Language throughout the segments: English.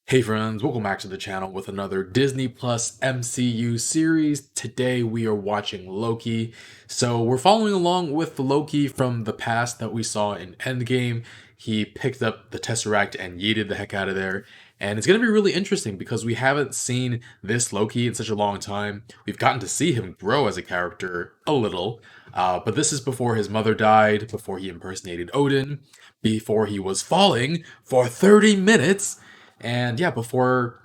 Hey friends, welcome back to the channel with another Disney Plus MCU series. Today we are watching Loki. So we're following along with Loki from the past that we saw in Endgame. He picked up the Tesseract and yeeted the heck out of there. And it's going to be really interesting because we haven't seen this Loki in such a long time. We've gotten to see him grow as a character a little. But this is before his mother died, before he impersonated Odin, before he was falling for 30 minutes. And yeah, before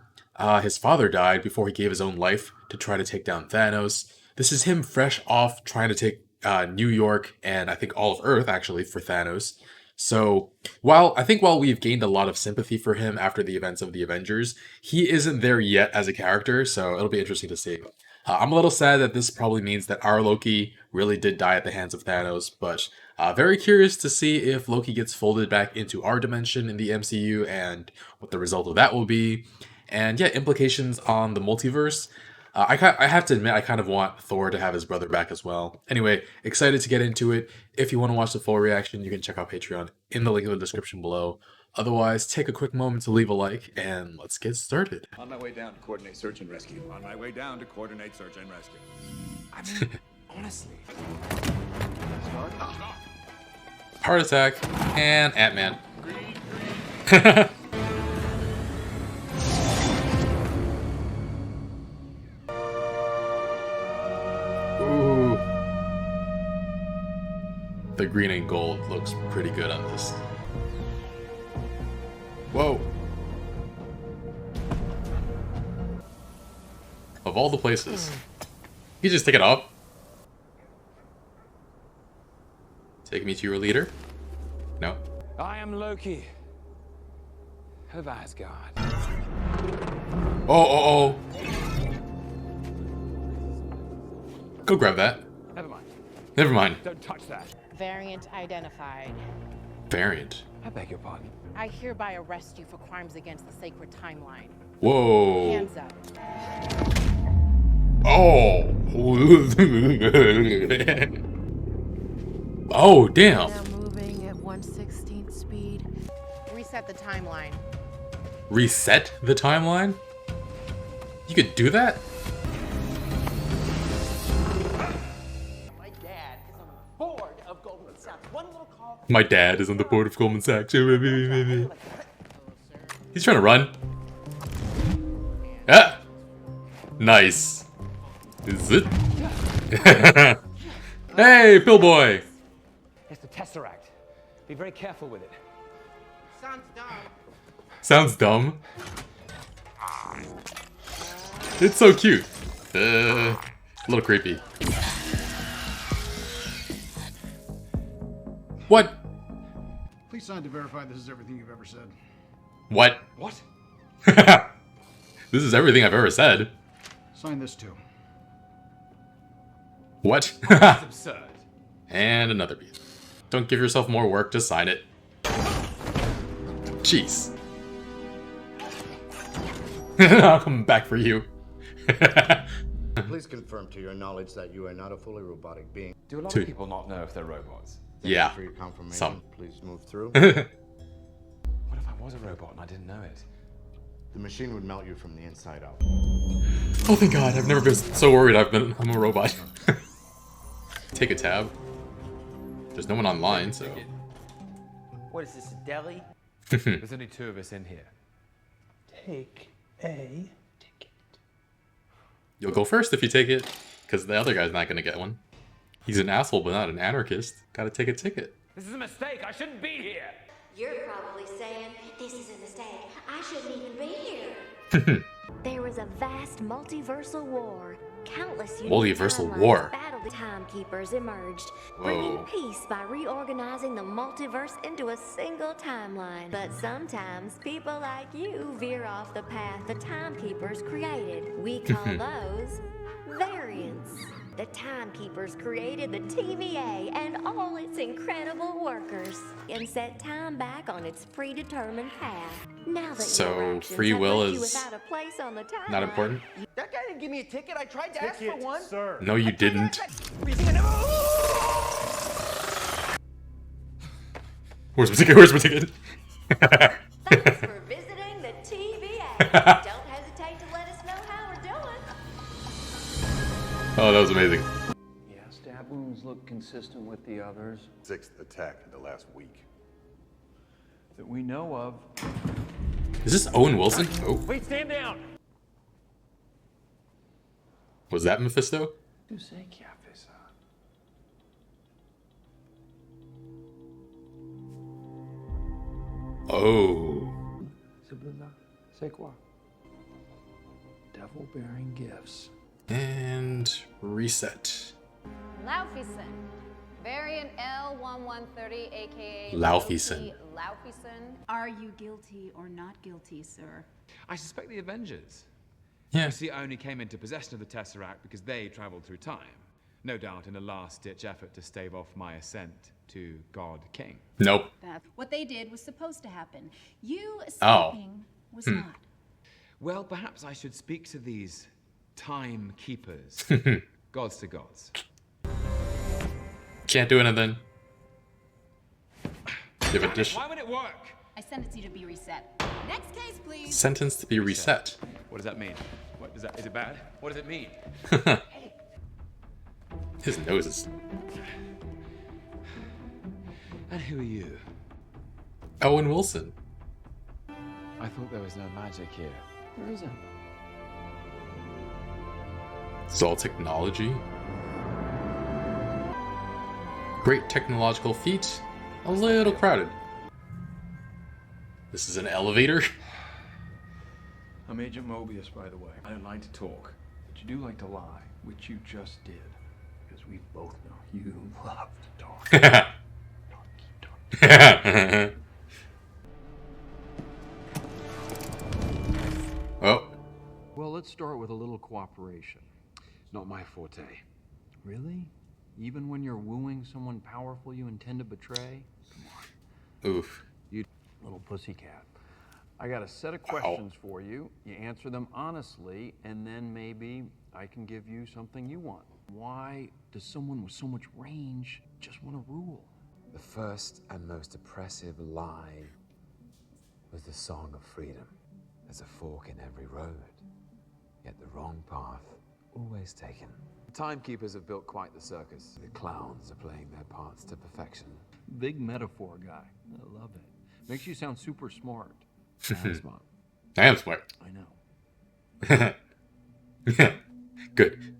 his father died, before he gave his own life to try to take down Thanos, this is him fresh off trying to take New York and I think all of Earth actually for Thanos. So while we've gained a lot of sympathy for him after the events of the Avengers, he isn't there yet as a character. So it'll be interesting to see. I'm a little sad that this probably means that our Loki really did die at the hands of Thanos, but very curious to see if Loki gets folded back into our dimension in the MCU and what the result of that will be. And yeah, implications on the multiverse. I have to admit, I kind of want Thor to have his brother back as well. Anyway, excited to get into it. If you want to watch the full reaction, you can check out Patreon in the link in the description below. Otherwise, take a quick moment to leave a like, and let's get started. On my way down to coordinate search and rescue. On my way down to coordinate search and rescue. I mean, honestly. Heart attack and Ant-Man. Ooh. The green and gold looks pretty good on this. Whoa. Of all the places. You just take it off. Take me to your leader? No. I am Loki of Asgard. Oh. Go grab that. Never mind. Never mind. Don't touch that. Variant identified. Variant. I beg your pardon. I hereby arrest you for crimes against the sacred timeline. Whoa. Hands up. Oh. Oh, damn. Now moving at 1/16th speed. Reset the timeline. Reset the timeline? You could do that? My dad is on the board of Goldman Sachs. One little call. My dad is on the board of Goldman Sachs. He's trying to run. Ah! Nice. Is it? Hey, Pillboy! It's the Tesseract. Be very careful with it. Sounds dumb. Sounds dumb. It's so cute. A little creepy. What? Please sign to verify this is everything you've ever said. What? What? This is everything I've ever said. Sign this too. What? It's absurd. And another piece. Don't give yourself more work to sign it. Jeez. I'll come back for you. Please confirm to your knowledge that you are not a fully robotic being. Do a lot Two. of people not know if they're robots? Thank Yeah. you for your confirmation. Some. Please move through. What if I was a robot and I didn't know it? The machine would melt you from the inside out. Oh thank God, I've never been so worried I'm a robot. Take a tab. There's no one online, so. What is this, a deli? There's only two of us in here. Take a ticket. You'll go first if you take it, because the other guy's not gonna get one. He's an asshole, but not an anarchist. Gotta take a ticket. This is a mistake. I shouldn't be here. You're probably saying, this is a mistake. I shouldn't even be here. There was a vast multiversal war. Countless Multiversal timelines war. battled. The timekeepers emerged, bringing Whoa. peace by reorganizing the multiverse into a single timeline. But sometimes people like you veer off the path the timekeepers created. We call those variants. The timekeepers created the TVA and all its incredible workers and set time back on its predetermined path. Now that So, your actions free have will left you is without a place on the timeline, Not important? That guy didn't give me a ticket. I tried to ask for one. Sir. No, you didn't. Where's my ticket? Where's my ticket? thanks for visiting the TVA. Don't hesitate to let us know how we're doing. Oh, that was amazing. Yeah, stab wounds look consistent with the others. 6th attack in the last week. That we know of. Is this Owen Wilson? Oh, Wait, stand down! was that Mephisto? Tu sais qui a fait ça? Oh. C'est quoi? Devil-bearing gifts. And reset. Laufeyson. Variant L1130, aka Laufeyson. Laufeyson. Are you guilty or not guilty, sir? I suspect the Avengers. Yeah. You see, I only came into possession of the Tesseract because they traveled through time. No doubt in a last-ditch effort to stave off my ascent to God King. Nope. What they did was supposed to happen. You Oh. escaping was not. Well, perhaps I should speak to these time keepers. Gods to gods. Can't do anything. Give it Why would it work? I sentence you to be reset. Next case, please. Sentence to be reset. What does that mean? What does that? Is it bad? What does it mean? His nose is. And who are you? Owen Wilson. I thought there was no magic here. There isn't. It's all technology. Great technological feat. A little crowded. This is an elevator. I'm Agent Mobius, by the way. I don't like to talk, but you do like to lie, which you just did. Because we both know you love to talk. Keep talking. Oh. Well, let's start with a little cooperation. Not my forte. Really? Even when you're wooing someone powerful you intend to betray? Come on. Oof. You little pussycat. I got a set of questions for you. You answer them honestly, and then maybe I can give you something you want. Why does someone with so much range just want to rule? The first and most oppressive lie was the song of freedom. There's a fork in every road, yet the wrong path always taken. The timekeepers have built quite the circus. The clowns are playing their parts to perfection. Big metaphor guy. I love it. Makes you sound super smart. I'm smart. I am smart. I know. Good.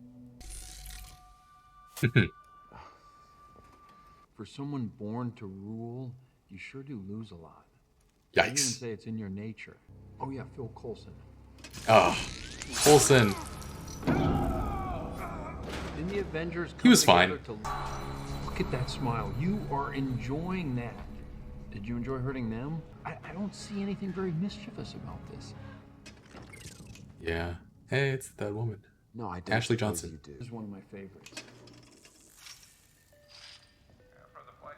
For someone born to rule, you sure do lose a lot. I even Yikes. say it's in your nature. Oh yeah, Phil Coulson. Oh. Coulson. Didn't the Avengers come He was together fine. to... Look at that smile. You are enjoying that. Did you enjoy hurting them? I don't see anything very mischievous about this. Yeah. Hey, it's that woman. No, I don't. Ashley suppose Johnson. You do. This is one of my favorites.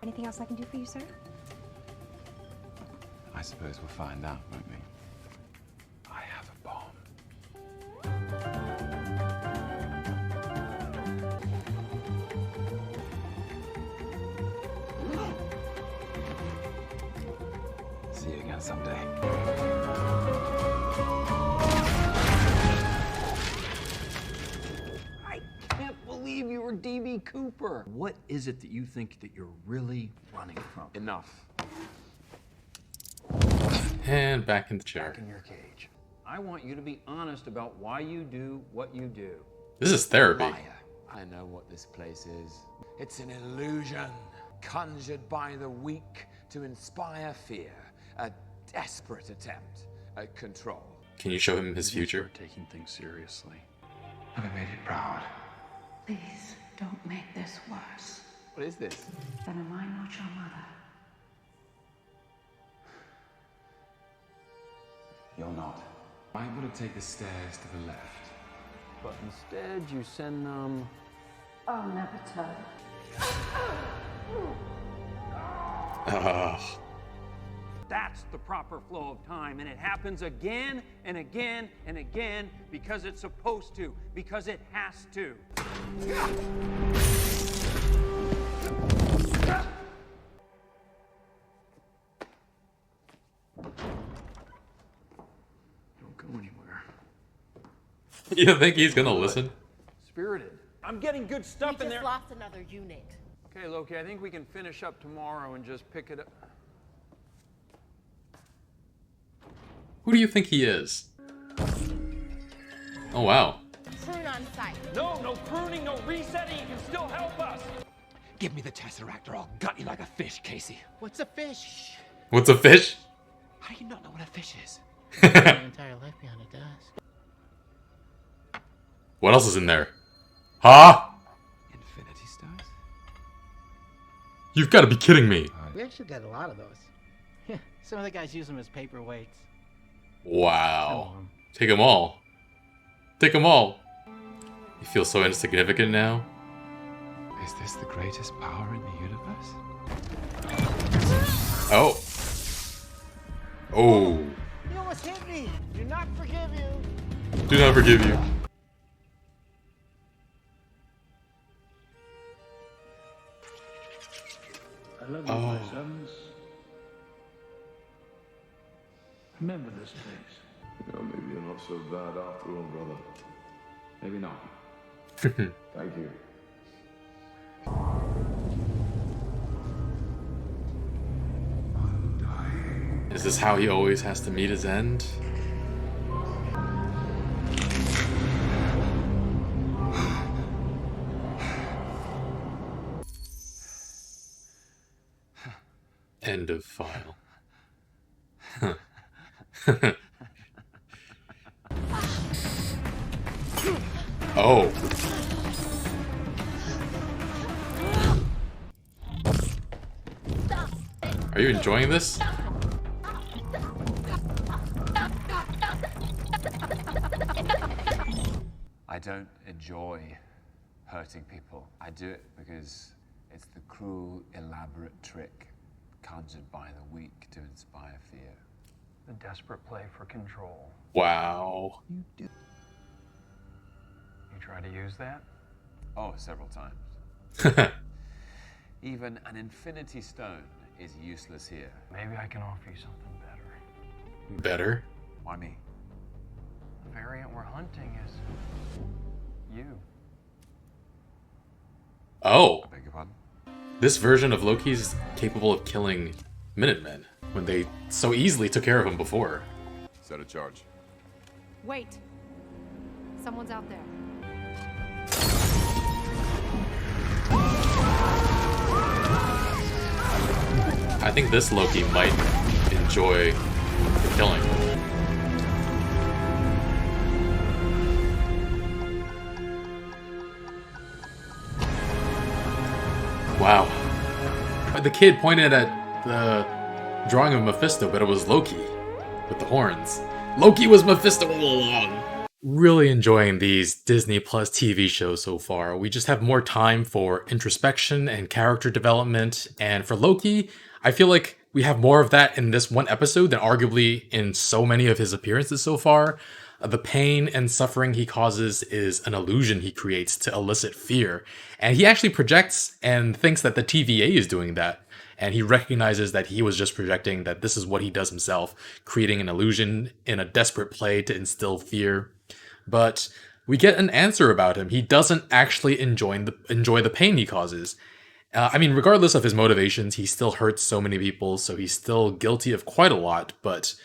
Anything else I can do for you, sir? I suppose we'll find out, won't we? I have a bomb. See you again someday. I can't believe you were D.B. Cooper. What is it that you think that you're really running from? Enough. And back in the chair. Back in your cage. I want you to be honest about why you do what you do. This is therapy. Liar. I know what this place is. It's an illusion conjured by the weak to inspire fear. A desperate attempt at control. Can you show him his Maybe future? start taking things seriously. I made it proud. Please don't make this worse. What is this? Then am I not your mother? You're not. I would have taken the stairs to the left. But instead, you send them... I'll never tell. Ugh. That's the proper flow of time, and it happens again and again and again because it's supposed to, because it has to. go anywhere. You think he's gonna listen? Spirited. I'm getting good stuff in there. Lost another unit. Okay, Loki, I think we can finish up tomorrow and just pick it up. Who do you think he is? Oh, wow. Prune on site. No, no pruning, no resetting. You can still help us. Give me the Tesseract or I'll gut you like a fish, Casey. What's a fish? What's a fish? How do you not know what a fish is? My entire life behind a desk. What else is in there? Huh? Infinity Stones? You've got to be kidding me. We actually got a lot of those. Yeah, some of the guys use them as paperweights. Wow. Take them all. Take them all. You feel so insignificant now? Is this the greatest power in the universe? Oh. Oh. You almost hit me. Do not forgive you. Do not forgive you. I love you, my sons. Remember this place. You know, maybe you're not so bad after all, brother. Maybe not. Thank you. Is this how he always has to meet his end? End of file. Oh. Are you enjoying this? I don't enjoy hurting people. I do it because it's the cruel, elaborate trick conjured by the weak to inspire fear. The desperate play for control. Wow. You try to use that? Oh, several times. Even an infinity stone is useless here. Maybe I can offer you something better. Better? Why me? The variant we're hunting is you. Oh. I beg your pardon? This version of Loki is capable of killing Minutemen when they so easily took care of him before. Set a charge. Wait. Someone's out there. I think this Loki might enjoy the killing. Wow. The kid pointed at the drawing of Mephisto, but it was Loki with the horns. Loki was Mephisto all along. Really enjoying these Disney Plus TV shows so far. We just have more time for introspection and character development. And for Loki, I feel like we have more of that in this one episode than arguably in so many of his appearances so far. The pain and suffering he causes is an illusion he creates to elicit fear. And he actually projects and thinks that the TVA is doing that. And he recognizes that he was just projecting, that this is what he does himself, creating an illusion in a desperate play to instill fear. But we get an answer about him. He doesn't actually enjoy the pain he causes. I mean, regardless of his motivations, he still hurts so many people, so he's still guilty of quite a lot, but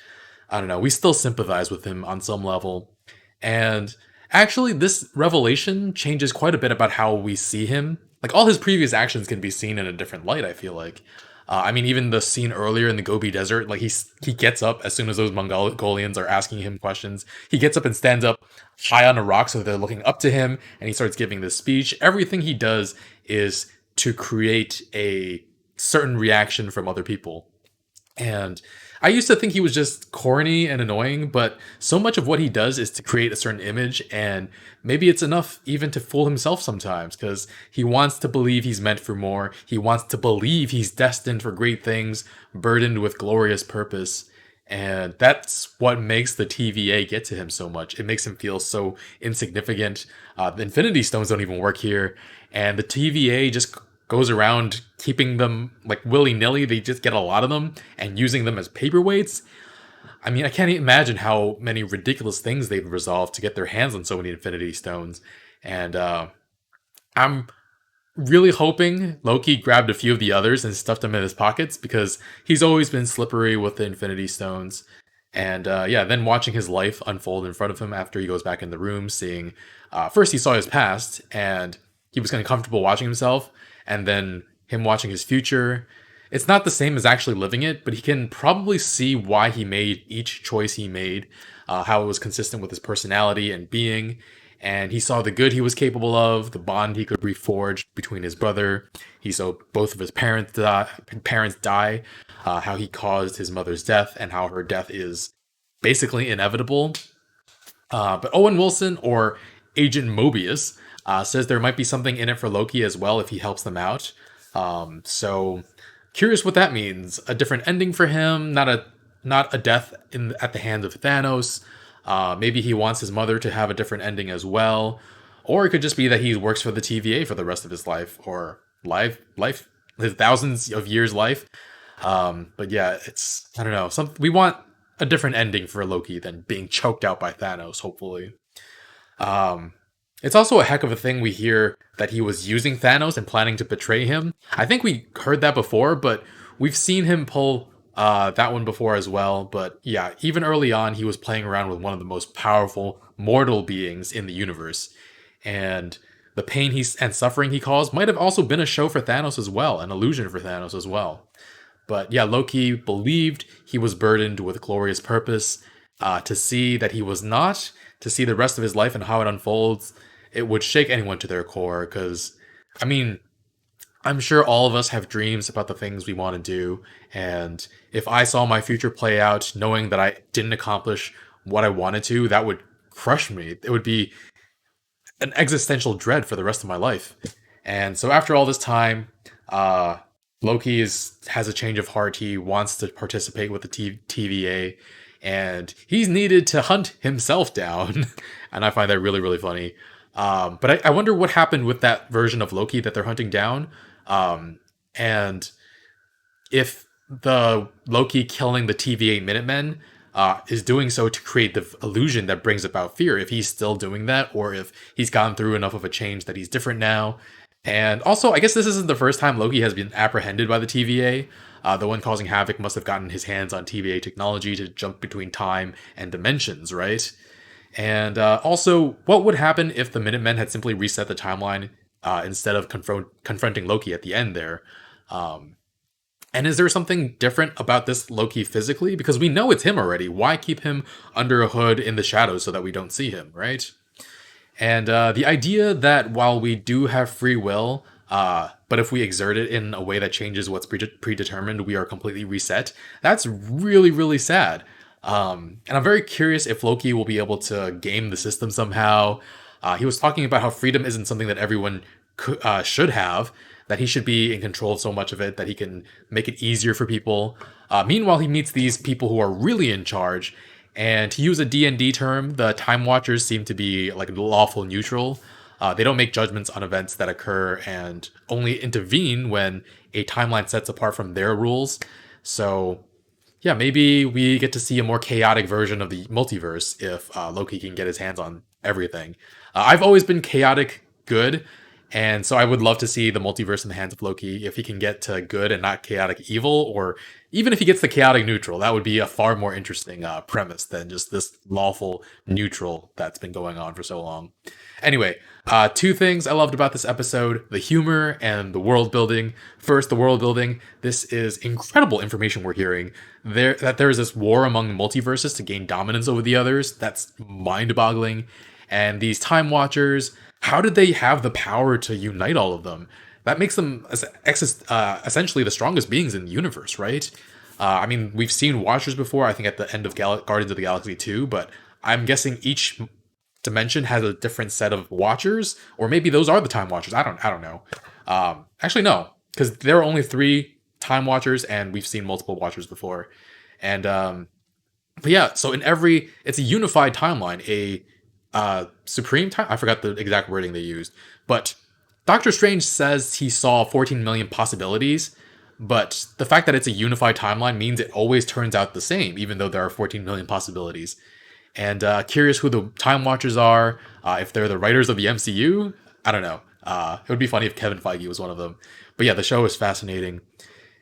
I don't know, we still sympathize with him on some level. And actually, this revelation changes quite a bit about how we see him. Like, all his previous actions can be seen in a different light, I feel like. I mean, even the scene earlier in the Gobi Desert, like, he gets up as soon as those Mongolians are asking him questions. He gets up and stands up high on a rock so they're looking up to him, and he starts giving this speech. Everything he does is to create a certain reaction from other people. And I used to think he was just corny and annoying, but so much of what he does is to create a certain image, and maybe it's enough even to fool himself sometimes, because he wants to believe he's meant for more. He wants to believe he's destined for great things, burdened with glorious purpose. And that's what makes the TVA get to him so much. It makes him feel so insignificant. The Infinity Stones don't even work here, and the TVA just goes around keeping them like willy-nilly. They just get a lot of them and using them as paperweights. I mean, I can't imagine how many ridiculous things they've resolved to get their hands on so many Infinity Stones. And I'm really hoping Loki grabbed a few of the others and stuffed them in his pockets, because he's always been slippery with the Infinity Stones. And yeah, then watching his life unfold in front of him after he goes back in the room, seeing first he saw his past and he was kind of comfortable watching himself, and then him watching his future. It's not the same as actually living it, but he can probably see why he made each choice he made, how it was consistent with his personality and being. And he saw the good he was capable of, the bond he could reforge between his brother. He saw both of his parents die, how he caused his mother's death, and how her death is basically inevitable. But Owen Wilson, or Agent Mobius, says there might be something in it for Loki as well if he helps them out. So curious what that means. A different ending for him, not a death at the hands of Thanos. Maybe he wants his mother to have a different ending as well. Or it could just be that he works for the TVA for the rest of his life, or his thousands of years life. But yeah, I don't know. We want a different ending for Loki than being choked out by Thanos, hopefully. It's also a heck of a thing we hear that he was using Thanos and planning to betray him. I think we heard that before, but we've seen him pull that one before as well. But yeah, even early on, he was playing around with one of the most powerful mortal beings in the universe. And the pain and suffering he caused might have also been a show for Thanos as well, an illusion for Thanos as well. But yeah, Loki believed he was burdened with glorious purpose. To see that he was not, to see the rest of his life and how it unfolds, it would shake anyone to their core. Because, I mean, I'm sure all of us have dreams about the things we want to do. And if I saw my future play out knowing that I didn't accomplish what I wanted to, that would crush me. It would be an existential dread for the rest of my life. And so after all this time, Loki has a change of heart. He wants to participate with the TVA, and he's needed to hunt himself down. And I find that really, really funny. But I wonder what happened with that version of Loki that they're hunting down. And if the Loki killing the TVA Minutemen is doing so to create the illusion that brings about fear, if he's still doing that, or if he's gone through enough of a change that he's different now. And also, I guess this isn't the first time Loki has been apprehended by the TVA. The one causing havoc must have gotten his hands on TVA technology to jump between time and dimensions, right? And also, what would happen if the Minutemen had simply reset the timeline instead of confronting Loki at the end there? And is there something different about this Loki physically? Because we know it's him already. Why keep him under a hood in the shadows so that we don't see him, right? And the idea that while we do have free will, but if we exert it in a way that changes what's predetermined, we are completely reset. That's really, really sad. And I'm very curious if Loki will be able to game the system somehow. He was talking about how freedom isn't something that everyone should have, that he should be in control of so much of it, that he can make it easier for people. Meanwhile, he meets these people who are really in charge. And to use a D&D term, the Time Watchers seem to be like lawful neutral. They don't make judgments on events that occur and only intervene when a timeline sets apart from their rules. So yeah, maybe we get to see a more chaotic version of the multiverse if Loki can get his hands on everything. I've always been chaotic good, and so I would love to see the multiverse in the hands of Loki if he can get to good and not chaotic evil, or even if he gets the chaotic neutral. That would be a far more interesting premise than just this lawful neutral that's been going on for so long. Anyway, two things I loved about this episode: the humor and the world building. First, the world building. This is incredible information we're hearing. There is this war among the multiverses to gain dominance over the others. That's mind-boggling. And these Time Watchers, how did they have the power to unite all of them? That makes them essentially the strongest beings in the universe, right? I mean, we've seen Watchers before, I think at the end of Guardians of the Galaxy 2, but I'm guessing each dimension has a different set of Watchers, or maybe those are the Time Watchers. I don't know. Actually, no, because there are only 3 Time Watchers, and we've seen multiple Watchers before. And but yeah, so it's a unified timeline, a supreme time. I forgot the exact wording they used, but Doctor Strange says he saw 14 million possibilities. but the fact that it's a unified timeline means it always turns out the same, even though there are 14 million possibilities. And curious who the Time Watchers are, if they're the writers of the MCU. I don't know. It would be funny if Kevin Feige was one of them. But yeah, the show is fascinating.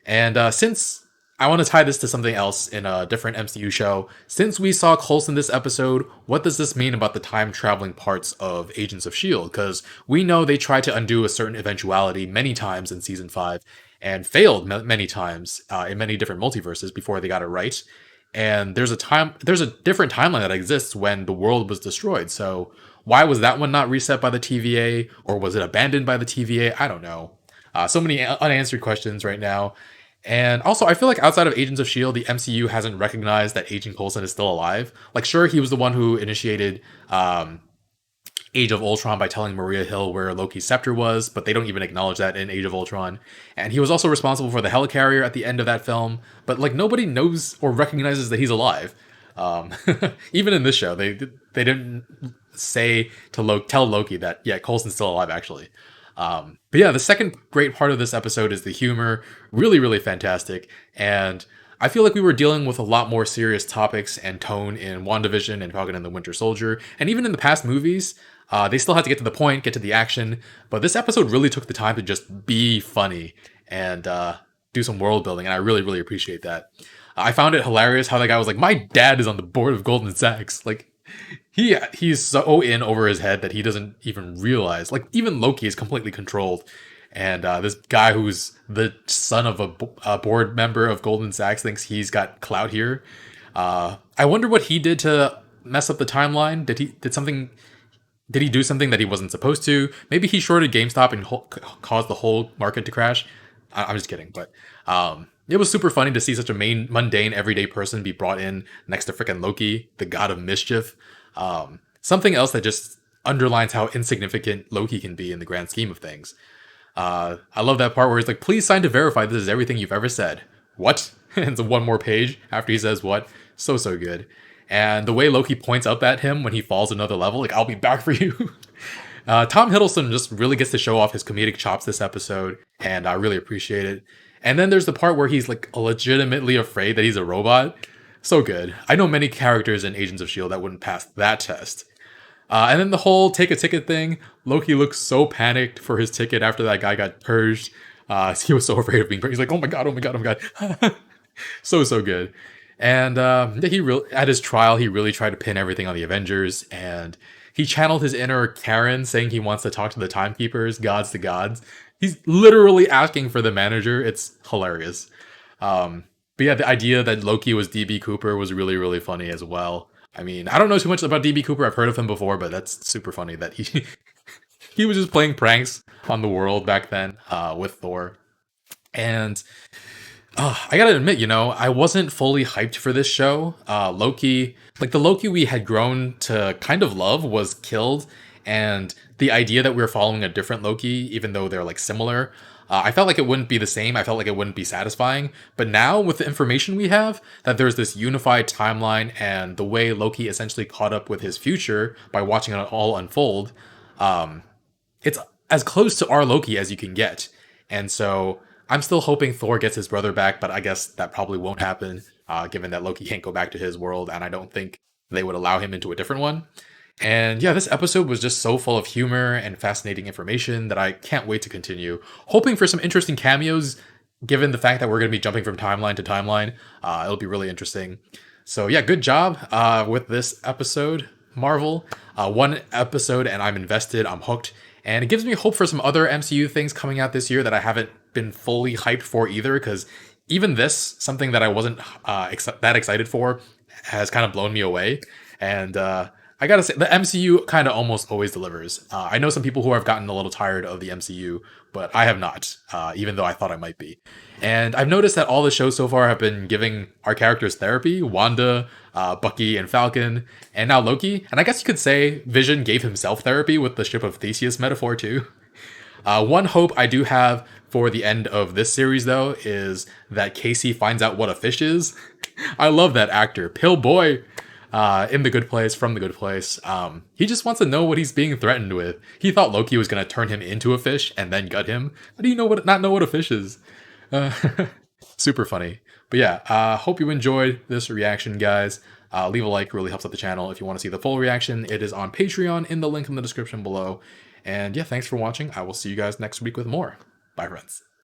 And since I want to tie this to something else in a different MCU show, since we saw Coulson this episode, what does this mean about the time traveling parts of Agents of S.H.I.E.L.D.? Because we know they tried to undo a certain eventuality many times in season 5 and failed many times in many different multiverses before they got it right. And there's a different timeline that exists when the world was destroyed. So why was that one not reset by the TVA, or was it abandoned by the TVA? I don't know. So many unanswered questions right now. And also, I feel like outside of Agents of S.H.I.E.L.D., the MCU hasn't recognized that Agent Coulson is still alive. Like, sure, he was the one who initiated Age of Ultron by telling Maria Hill where Loki's scepter was, but they don't even acknowledge that in Age of Ultron. And he was also responsible for the helicarrier at the end of that film, but like nobody knows or recognizes that he's alive. Even in this show, they didn't say to tell Loki that, yeah, Coulson's still alive, actually. But yeah, the second great part of this episode is the humor. Really, really fantastic. And I feel like we were dealing with a lot more serious topics and tone in WandaVision and Falcon and the Winter Soldier. And even in the past movies, they still had to get to the point, get to the action. But this episode really took the time to just be funny and do some world building. And I really, really appreciate that. I found it hilarious how the guy was like, my dad is on the board of Goldman Sachs. Like, he's so in over his head that he doesn't even realize. Like, even Loki is completely controlled. And this guy who's the son of a board member of Goldman Sachs thinks he's got clout here. I wonder what he did to mess up the timeline. Did he do something that he wasn't supposed to? Maybe he shorted GameStop and caused the whole market to crash. I'm just kidding. But it was super funny to see such a mundane, everyday person be brought in next to frickin' Loki, the god of mischief. Something else that just underlines how insignificant Loki can be in the grand scheme of things. I love that part where he's like, please sign to verify this is everything you've ever said. What? And it's one more page after he says what. So good. And the way Loki points up at him when he falls another level, like, I'll be back for you. Tom Hiddleston just really gets to show off his comedic chops this episode, and I really appreciate it. And then there's the part where he's like legitimately afraid that he's a robot. So good. I know many characters in Agents of S.H.I.E.L.D. that wouldn't pass that test. And then the whole take a ticket thing, Loki looks so panicked for his ticket after that guy got purged. He was so afraid of being purged. He's like, oh my god. So good. And at his trial, he really tried to pin everything on the Avengers, and he channeled his inner Karen, saying he wants to talk to the timekeepers, gods to gods. He's literally asking for the manager. It's hilarious. But yeah, the idea that Loki was DB Cooper was really, really funny as well. I mean, I don't know too much about DB Cooper. I've heard of him before, but that's super funny that he was just playing pranks on the world back then with Thor. And I gotta admit, I wasn't fully hyped for this show. Loki, like the Loki we had grown to kind of love, was killed. And the idea that we were following a different Loki, even though they're like similar, I felt like it wouldn't be the same. I felt like it wouldn't be satisfying. But now with the information we have, that there's this unified timeline and the way Loki essentially caught up with his future by watching it all unfold, it's as close to our Loki as you can get. And so I'm still hoping Thor gets his brother back, but I guess that probably won't happen, given that Loki can't go back to his world, and I don't think they would allow him into a different one. And yeah, this episode was just so full of humor and fascinating information that I can't wait to continue. Hoping for some interesting cameos, given the fact that we're going to be jumping from timeline to timeline. It'll be really interesting. So yeah, good job with this episode, Marvel. One episode and I'm invested, I'm hooked. And it gives me hope for some other MCU things coming out this year that I haven't been fully hyped for either, because even this, something that I wasn't that excited for, has kind of blown me away. And I gotta say, the MCU kind of almost always delivers. I know some people who have gotten a little tired of the MCU, but I have not, even though I thought I might be. And I've noticed that all the shows so far have been giving our characters therapy. Wanda, Bucky, and Falcon, and now Loki. And I guess you could say Vision gave himself therapy with the ship of Theseus metaphor too. One hope I do have for the end of this series, though, is that Casey finds out what a fish is. I love that actor, Pill Boy, in The Good Place, from The Good Place. He just wants to know what he's being threatened with. He thought Loki was going to turn him into a fish and then gut him. How do you not know what a fish is? Super funny. But yeah, hope you enjoyed this reaction, guys. Leave a like, really helps out the channel. If you want to see the full reaction, it is on Patreon in the link in the description below. And yeah, thanks for watching. I will see you guys next week with more. Bye, friends.